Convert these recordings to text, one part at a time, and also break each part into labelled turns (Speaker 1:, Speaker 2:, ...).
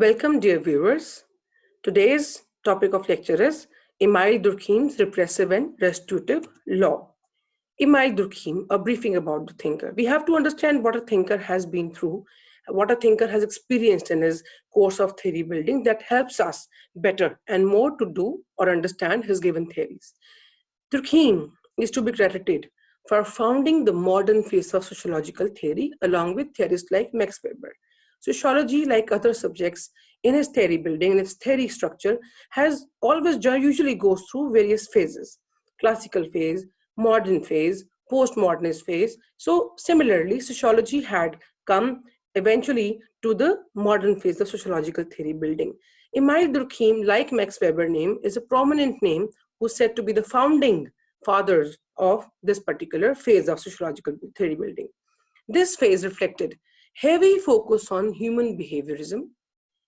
Speaker 1: Welcome, dear viewers. Today's topic of lecture is Emile Durkheim's Repressive and Restitutive Law. Emile Durkheim, a briefing about the thinker. We have to understand what a thinker has been through, what a thinker has experienced in his course of theory building that helps us better and more to do or understand his given theories. Durkheim is to be credited for founding the modern phase of sociological theory along with theorists like Max Weber. Sociology, like other subjects in his theory building and its theory structure, has always usually goes through various phases: classical phase, modern phase, postmodernist phase. So, similarly, sociology had come eventually to the modern phase of sociological theory building. Emile Durkheim, like Max Weber name, is a prominent name who's said to be the founding fathers of this particular phase of sociological theory building. This phase reflected heavy focus on human behaviorism,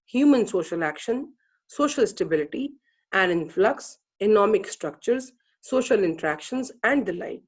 Speaker 1: human social action, social stability and influx, economic structures, social interactions, and the like.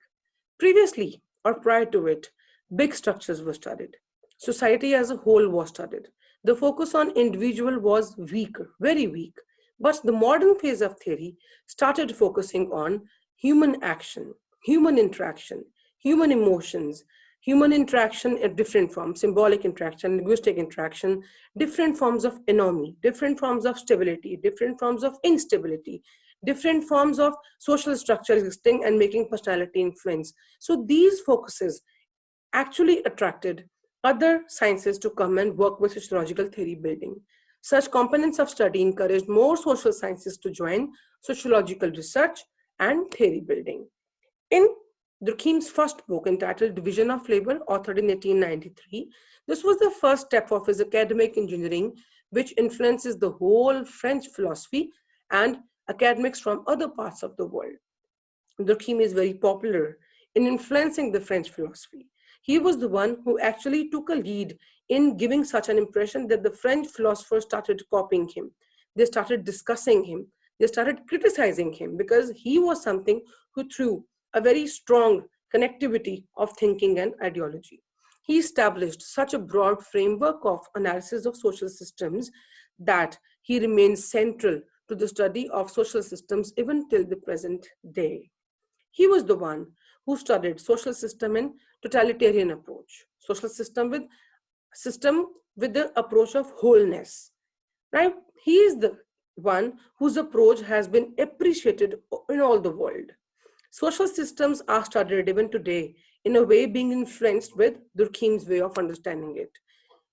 Speaker 1: Previously, or prior to it, big structures were studied. Society as a whole was studied. The focus on individual was weak, very weak. But the modern phase of theory started focusing on human action, human interaction, human emotions, human interaction in different forms: symbolic interaction, linguistic interaction, different forms of anomy, different forms of stability, different forms of instability, different forms of social structure existing and making personality influence. So these focuses actually attracted other sciences to come and work with sociological theory building. Such components of study encouraged more social sciences to join sociological research and theory building. In Durkheim's first book, entitled Division of Labor, authored in 1893, this was the first step of his academic engineering, which influences the whole French philosophy and academics from other parts of the world. Durkheim is very popular in influencing the French philosophy. He was the one who actually took a lead in giving such an impression that the French philosophers started copying him. They started discussing him. They started criticizing him because he was something who threw a very strong connectivity of thinking and ideology. He established such a broad framework of analysis of social systems that he remains central to the study of social systems even till the present day. He was the one who studied social system in totalitarian approach, system with the approach of wholeness. Right? He is the one whose approach has been appreciated in all the world. Social systems are studied even today in a way being influenced with Durkheim's way of understanding it.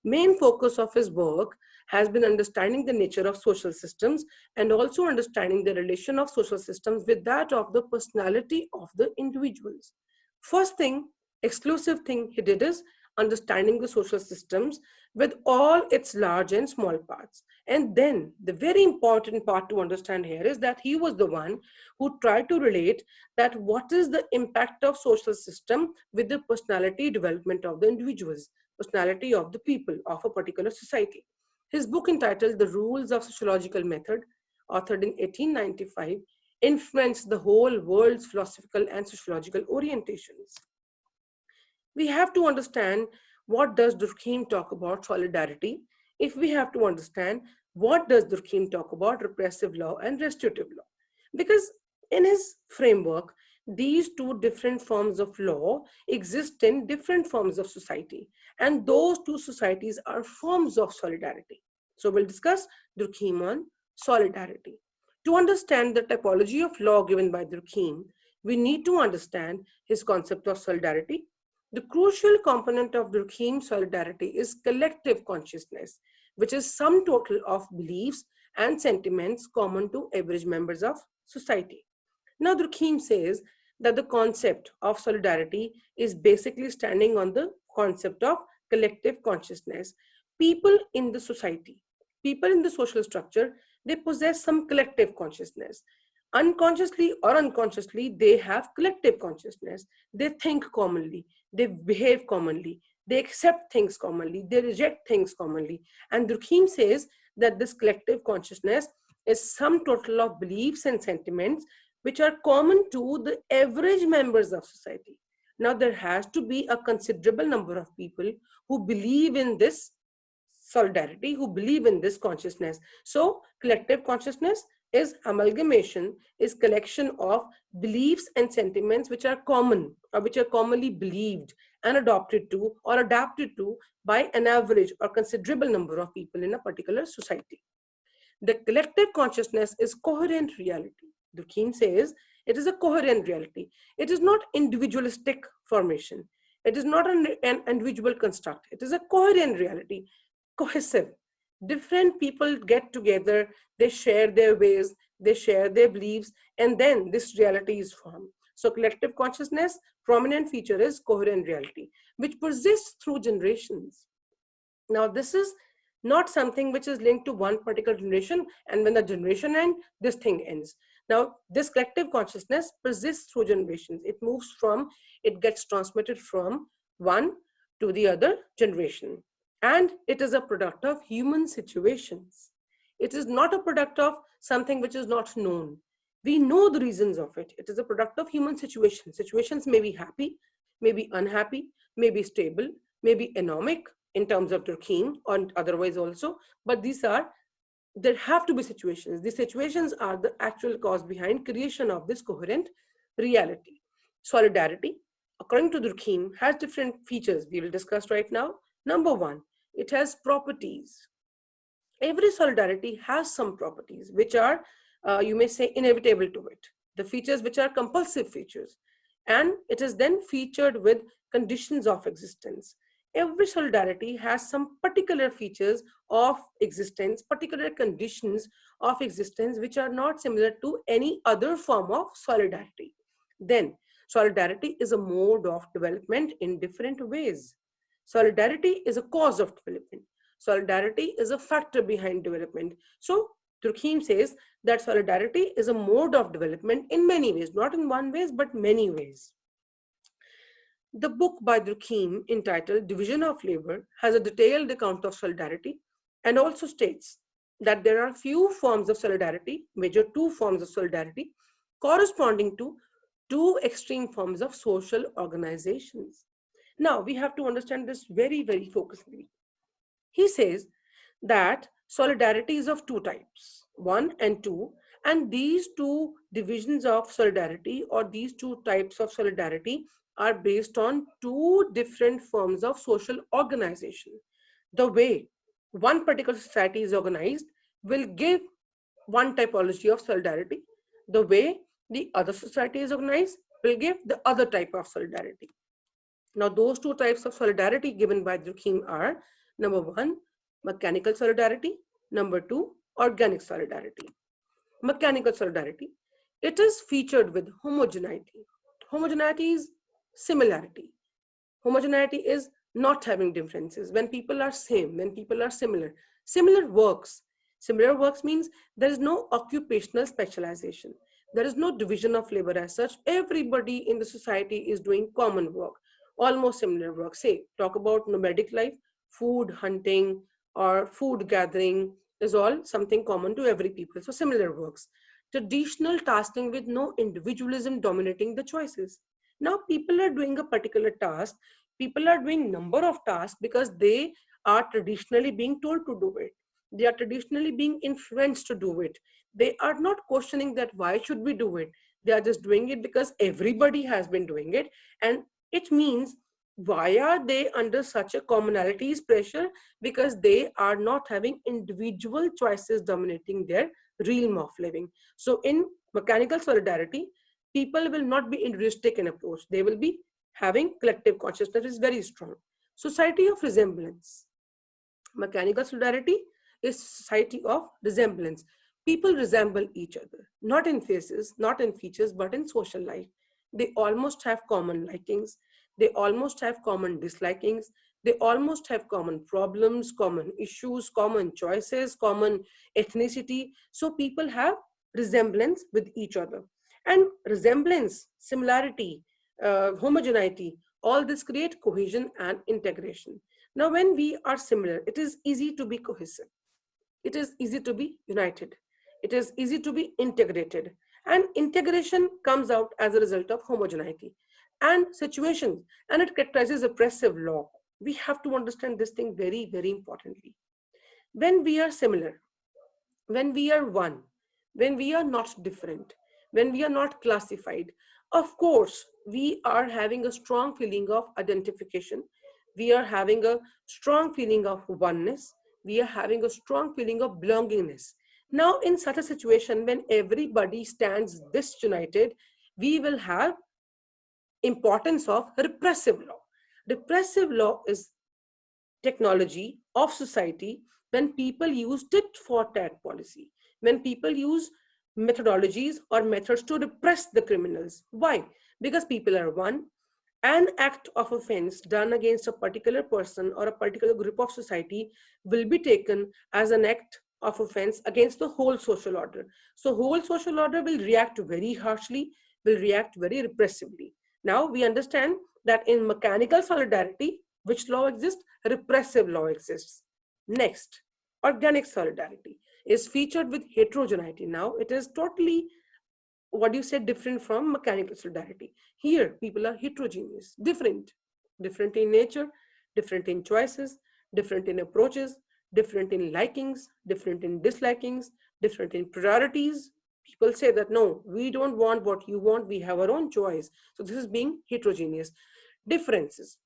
Speaker 1: Main focus of his work has been understanding the nature of social systems and also understanding the relation of social systems with that of the personality of the individuals. First thing, exclusive thing he did is understanding the social systems with all its large and small parts. And then the very important part to understand here is that he was the one who tried to relate that what is the impact of social system with the personality development of the individuals, personality of the people of a particular society. His book, entitled The Rules of Sociological Method, authored in 1895, influenced the whole world's philosophical and sociological orientations. We have to understand what does Durkheim talk about solidarity. If we have to understand what does Durkheim talk about repressive law and restitutive law, because in his framework these two different forms of law exist in different forms of society, and those two societies are forms of solidarity. So we'll discuss Durkheim on solidarity. To understand the typology of law given by Durkheim, we need to understand his concept of solidarity. The crucial component of Durkheim's solidarity is collective consciousness, which is sum total of beliefs and sentiments common to average members of society. Now, Durkheim says that the concept of solidarity is basically standing on the concept of collective consciousness. People in the society, people in the social structure, they possess some collective consciousness. Unconsciously or unconsciously, they have collective consciousness. They think commonly, they behave commonly, they accept things commonly, they reject things commonly. And Durkheim says that this collective consciousness is sum total of beliefs and sentiments which are common to the average members of society. Now, there has to be a considerable number of people who believe in this solidarity who believe in this consciousness. So collective consciousness is amalgamation, is collection of beliefs and sentiments which are common or which are commonly believed and adopted to or adapted to by an average or considerable number of people in a particular society. The collective consciousness is coherent reality. Durkheim says it is a coherent reality. It is not individualistic formation. It is not an individual construct. It is a coherent reality, cohesive. Different people get together, they share their ways, they share their beliefs, and then this reality is formed. So collective consciousness, prominent feature is coherent reality, which persists through generations. Now, this is not something which is linked to one particular generation, and when the generation ends, this thing ends. Now, this collective consciousness persists through generations. It moves from, it gets transmitted from one to the other generation. And it is a product of human situations. It is not a product of something which is not known. We know the reasons of it. It is a product of human situations. Situations may be happy, may be unhappy, may be stable, may be anomic, in terms of Durkheim or otherwise also, but there have to be situations. These situations are the actual cause behind creation of this coherent reality. Solidarity, according to Durkheim, has different features we will discuss right now. Number one, it has properties. Every solidarity has some properties which are, you may say, inevitable to it. The features which are compulsive features. And it is then featured with conditions of existence. Every solidarity has some particular features of existence, particular conditions of existence, which are not similar to any other form of solidarity. Then, solidarity is a mode of development in different ways. Solidarity is a cause of development. Solidarity is a factor behind development. So, Durkheim says that solidarity is a mode of development in many ways, not in one way, but many ways. The book by Durkheim entitled Division of Labor has a detailed account of solidarity and also states that there are few forms of solidarity, major two forms of solidarity, corresponding to two extreme forms of social organizations. Now, we have to understand this very, very focusedly. He says that solidarity is of two types, one and two, and these two divisions of solidarity or these two types of solidarity are based on two different forms of social organization. The way one particular society is organized will give one typology of solidarity. The way the other society is organized will give the other type of solidarity. Now, those two types of solidarity given by Durkheim are, number one, mechanical solidarity, number two, organic solidarity. Mechanical solidarity, it is featured with homogeneity. Homogeneity is similarity. Homogeneity is not having differences. When people are same, when people are similar, similar works. Similar works means there is no occupational specialization. There is no division of labor as such. Everybody in the society is doing common work, almost similar work. Say, talk about nomadic life, food hunting or food gathering is all something common to every people. So similar works. Traditional tasking with no individualism dominating the choices. Now people are doing a particular task. People are doing number of tasks because they are traditionally being told to do it. They are traditionally being influenced to do it. They are not questioning that why should we do it. They are just doing it because everybody has been doing it. And it means, why are they under such a commonalities pressure? Because they are not having individual choices dominating their realm of living. So in mechanical solidarity, people will not be individualistic in approach. They will be having collective consciousness is very strong. Society of resemblance. Mechanical solidarity is society of resemblance. People resemble each other, not in faces, not in features, but in social life. They almost have common likings. They almost have common dislikings. They almost have common problems, common issues, common choices, common ethnicity. So people have resemblance with each other. And resemblance, similarity, homogeneity, all this create cohesion and integration. Now, when we are similar, it is easy to be cohesive. It is easy to be united. It is easy to be integrated. And integration comes out as a result of homogeneity and situations. And it characterizes oppressive law. We have to understand this thing very, very importantly. When we are similar, when we are one, when we are not different, when we are not classified, of course, we are having a strong feeling of identification. We are having a strong feeling of oneness. We are having a strong feeling of belongingness. Now, in such a situation, when everybody stands disunited, we will have importance of repressive law. Repressive law is technology of society when people use tit for tat policy, when people use methodologies or methods to repress the criminals. Why? Because people are one. An act of offense done against a particular person or a particular group of society will be taken as an act of offense against the whole social order. So whole social order will react very harshly, will react very repressively. Now we understand that in mechanical solidarity, which law exists? Repressive law exists. Next, organic solidarity is featured with heterogeneity. Now it is totally, what you said, different from mechanical solidarity. Here people are heterogeneous, different in nature, different in choices, different in approaches, different in likings, different in dislikings, different in priorities. People say that no, we don't want what you want, we have our own choice. So this is being heterogeneous. Differences,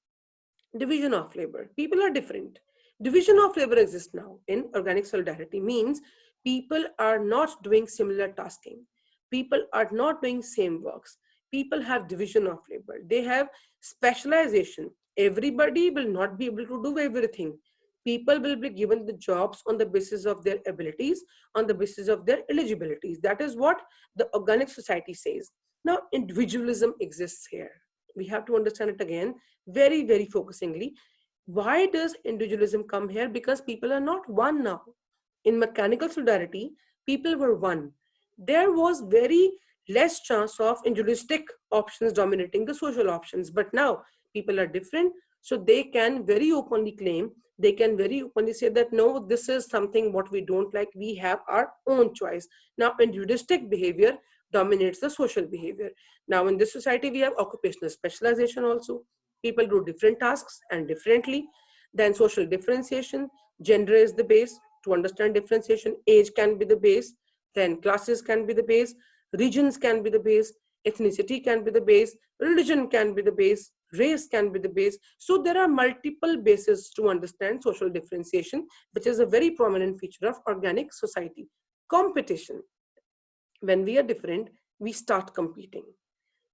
Speaker 1: division of labor, people are different. Division of labor exists now in organic solidarity, means people are not doing similar tasking, people are not doing same works, people have division of labor, they have specialization. Everybody will not be able to do everything. People will be given the jobs on the basis of their abilities, on the basis of their eligibilities. That is what the organic society says. Now individualism exists here. We have to understand it again very, very focusingly. Why does individualism come here? Because people are not one now. In mechanical solidarity, people were one. There was very less chance of individualistic options dominating the social options. But now people are different, so they can very openly claim, they can very openly say that no, this is something what we don't like, we have our own choice. Now individualistic behavior dominates the social behavior. Now in this society, we have occupational specialization also. People do different tasks and differently. Then social differentiation, gender is the base. To understand differentiation, age can be the base, then classes can be the base, regions can be the base, ethnicity can be the base, religion can be the base, race can be the base. So there are multiple bases to understand social differentiation, which is a very prominent feature of organic society. Competition. When we are different, we start competing,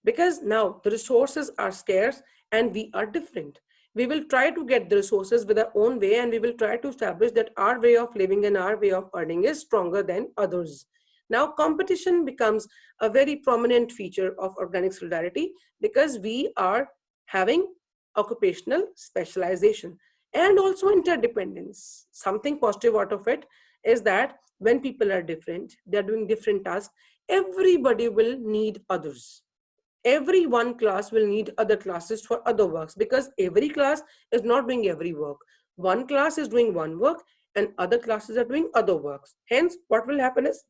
Speaker 1: because now the resources are scarce and we are different. We will try to get the resources with our own way, and we will try to establish that our way of living and our way of earning is stronger than others. Now competition becomes a very prominent feature of organic solidarity, because we are having occupational specialization and also interdependence. Something positive out of it is that when people are different, they are doing different tasks, everybody will need others. Every one class will need other classes for other works, because every class is not doing every work. One class is doing one work and other classes are doing other works. Hence what will happen is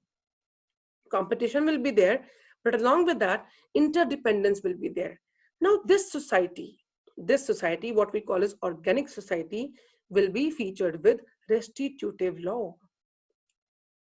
Speaker 1: competition will be there, but along with that interdependence will be there. Now this society, what we call as organic society, will be featured with restitutive law.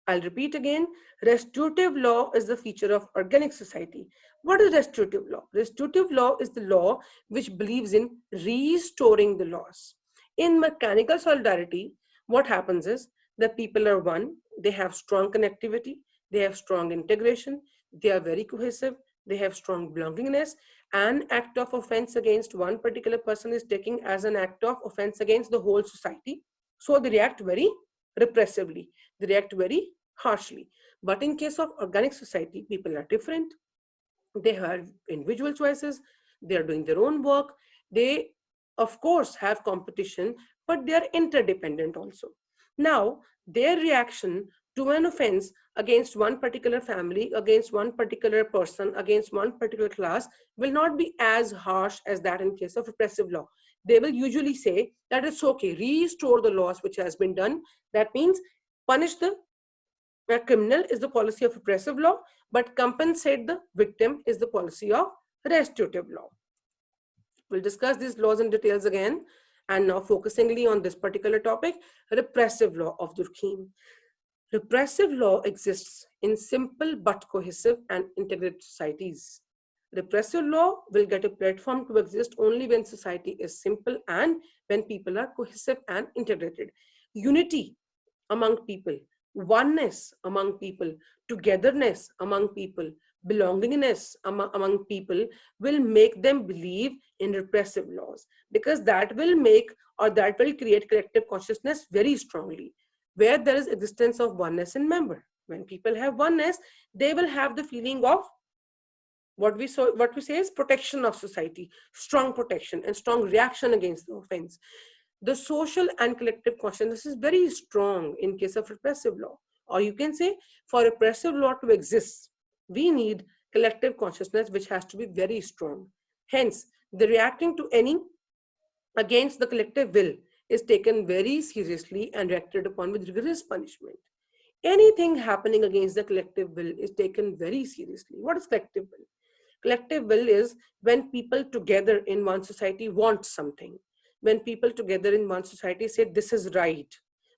Speaker 1: I'll repeat again, restitutive law is the feature of organic society. What is restitutive law? Restitutive law is the law which believes in restoring the laws. In mechanical solidarity, what happens is that people are one, they have strong connectivity, they have strong integration, they are very cohesive, they have strong belongingness. An act of offense against one particular person is taken as an act of offense against the whole society. So they react very repressively, they react very harshly. But in case of organic society, people are different. They have individual choices. They are doing their own work. They, of course, have competition, but they are interdependent also. Now, their reaction to an offense against one particular family, against one particular person, against one particular class will not be as harsh as that in case of repressive law. They will usually say that it's okay, restore the laws which has been done. That means punish the criminal is the policy of repressive law, but compensate the victim is the policy of restitutive law. We'll discuss these laws in details again. And now focusingly on this particular topic, repressive law of Durkheim. Repressive law exists in simple but cohesive and integrated societies. Repressive law will get a platform to exist only when society is simple and when people are cohesive and integrated. Unity among people, oneness among people, togetherness among people, belongingness among people will make them believe in repressive laws, because that will make or that will create collective consciousness very strongly, where there is existence of oneness in member. When people have oneness, they will have the feeling of what we say is protection of society, strong protection and strong reaction against the offense. The social and collective consciousness is very strong in case of repressive law. Or you can say, for repressive law to exist, we need collective consciousness which has to be very strong. Hence, the reacting to any against the collective will is taken very seriously and acted upon with rigorous punishment. Anything happening against the collective will is taken very seriously. What is collective will? Collective will is when people together in one society want something. When people together in one society say this is right.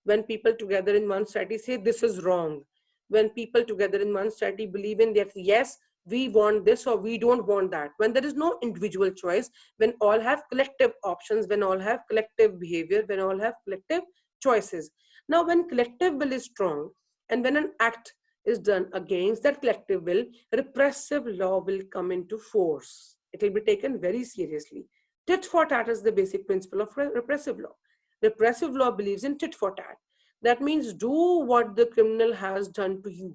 Speaker 1: When people together in one society say this is wrong. When people together in one society believe in that, yes, we want this or we don't want that. When there is no individual choice, when all have collective options, when all have collective behavior, when all have collective choices. Now, when collective will is strong and when an act is done against that collective will, repressive law will come into force. It will be taken very seriously. Tit for tat is the basic principle of repressive law. Repressive law believes in tit for tat. That means do what the criminal has done to you.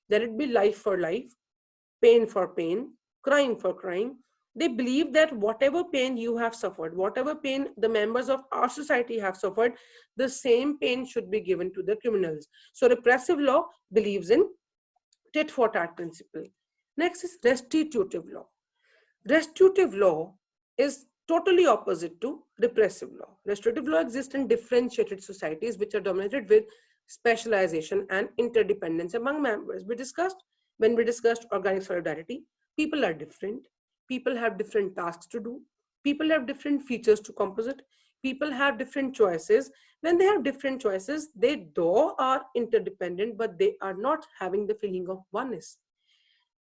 Speaker 1: Let it be life for life, pain for pain, crime for crime. They believe that whatever pain you have suffered, whatever pain the members of our society have suffered, the same pain should be given to the criminals. So repressive law believes in tit for tat principle. Next is restitutive law. Restitutive law is totally opposite to repressive law. Restitutive law exists in differentiated societies which are dominated with specialization and interdependence among members. When we discussed organic solidarity, people are different. People have different tasks to do. People have different features to composite. People have different choices. When they have different choices, they though are interdependent, but they are not having the feeling of oneness.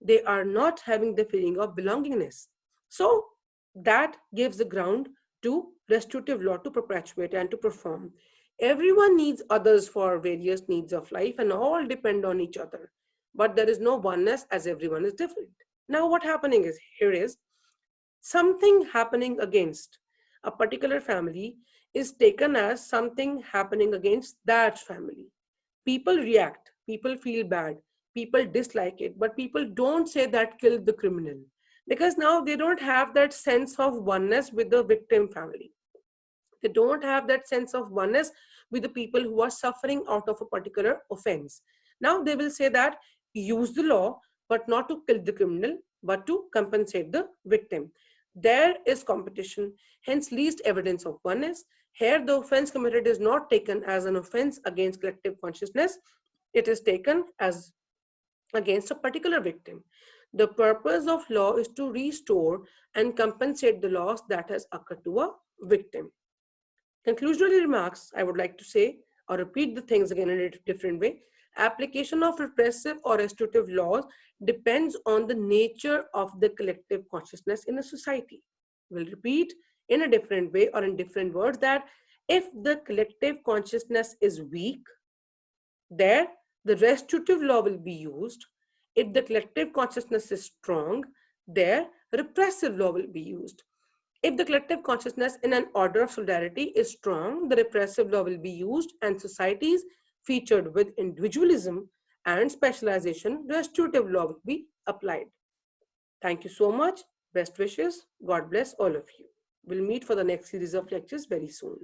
Speaker 1: They are not having the feeling of belongingness. So that gives the ground to restitutive law to perpetuate and to perform. Everyone needs others for various needs of life and all depend on each other. But there is no oneness as everyone is different. Now what happening is here is something happening against a particular family is taken as something happening against that family. People react, people feel bad, people dislike it, but people don't say that killed the criminal, because now they don't have that sense of oneness with the victim family. They don't have that sense of oneness with the people who are suffering out of a particular offense. Now they will say that use the law, but not to kill the criminal, but to compensate the victim. There is competition, hence least evidence of oneness. Here the offense committed is not taken as an offense against collective consciousness. It is taken as against a particular victim. The purpose of law is to restore and compensate the loss that has occurred to a victim. Conclusionary remarks, I would like to say, or repeat the things again in a different way. Application of repressive or restitutive laws depends on the nature of the collective consciousness in a society. We'll repeat in a different way or in different words that if the collective consciousness is weak, there the restitutive law will be used. If the collective consciousness is strong, there repressive law will be used. If the collective consciousness in an order of solidarity is strong, the repressive law will be used, and societies featured with individualism and specialization, restitutive law will be applied. Thank you so much. Best wishes. God bless all of you. We'll meet for the next series of lectures very soon.